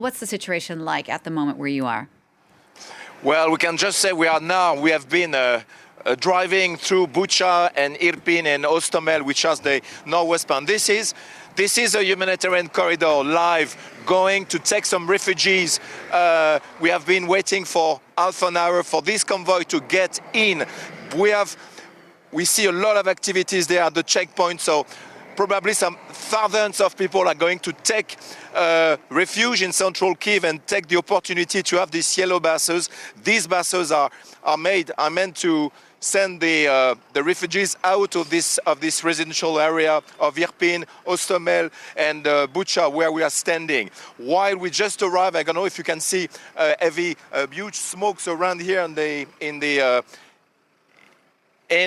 What's the situation like at the moment where you are? Well, we can just say we have been driving through Bucha and Irpin and Gostomel, which is the northwestern. This is a humanitarian corridor live going to take some refugees. We have been waiting for half an hour for this convoy to get in. We see a lot of activities there at the checkpoint, so probably some thousands of people are going to take refuge in central Kyiv and take the opportunity to have these yellow buses. These buses are meant to send the refugees out of this residential area of Irpin, Gostomel, and Bucha, where we are standing. While we just arrived, I don't know if you can see huge smokes around here in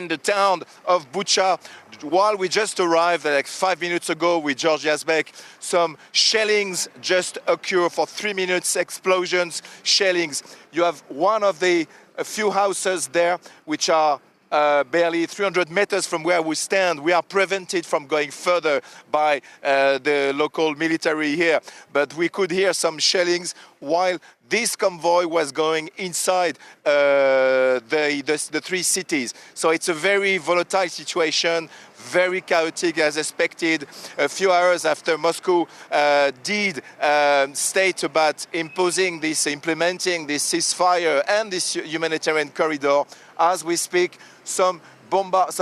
the town of Bucha. While we just arrived, like 5 minutes ago with George Yazbek, some shellings just occur for 3 minutes, explosions, shellings. You have one of the few houses there, which are barely 300 meters from where we stand. We are prevented from going further by the local military here, but we could hear some shellings while this convoy was going inside the three cities. So it's a very volatile situation, very chaotic as expected. A few hours after Moscow did state about implementing this ceasefire and this humanitarian corridor, as we speak, some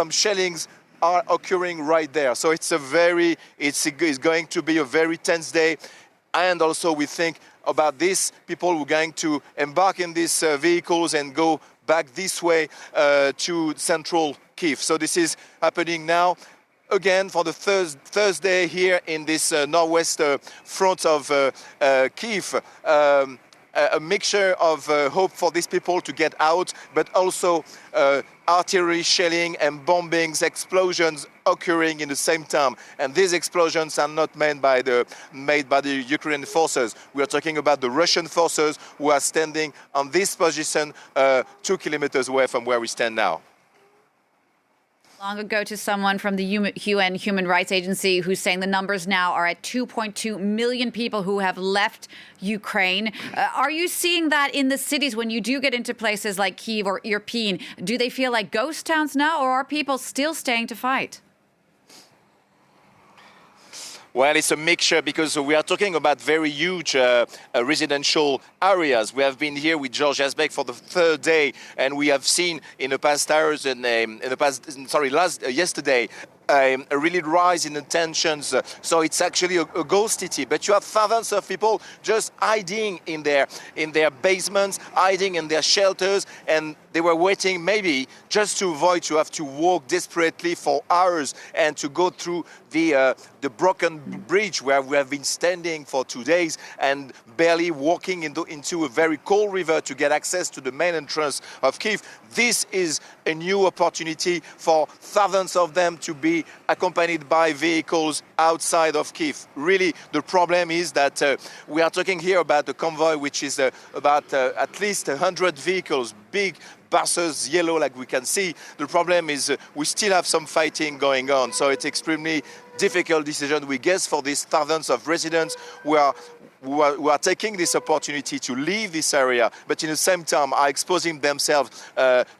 shellings are occurring right there. So it's going to be a very tense day. And also we think about this, people who are going to embark in these vehicles and go back this way to central Kyiv. So this is happening now. Again, for the Thursday here in this northwest front of Kyiv, a mixture of hope for these people to get out, but also artillery shelling and bombings, explosions occurring in the same time. And these explosions are not made by the Ukrainian forces. We are talking about the Russian forces who are standing on this position 2 kilometers away from where we stand now. Long ago to someone from the UN Human Rights Agency who's saying the numbers now are at 2.2 million people who have left Ukraine. Are you seeing that in the cities when you do get into places like Kyiv or Irpin? Do they feel like ghost towns now, or are people still staying to fight? Well, it's a mixture because we are talking about very huge residential areas. We have been here with George Yazbek for the third day, and we have seen in the past hours and yesterday, a really rise in the tensions. So it's actually a ghost city. But you have thousands of people just hiding in their basements, hiding in their shelters, and they were waiting maybe just to avoid to have to walk desperately for hours and to go through the broken bridge where we have been standing for 2 days and barely walking into a very cold river to get access to the main entrance of Kyiv. This is a new opportunity for thousands of them to be accompanied by vehicles outside of Kyiv. Really, the problem is that we are talking here about a convoy which is about at least 100 vehicles, big buses, yellow, like we can see. The problem is we still have some fighting going on, so it's extremely difficult decision, we guess, for these thousands of residents who are taking this opportunity to leave this area, but in the same time are exposing themselves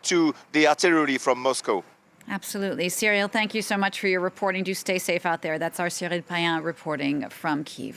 to the artillery from Moscow. Absolutely. Cyril, thank you so much for your reporting. Do stay safe out there. That's our Cyril Payen reporting from Kyiv.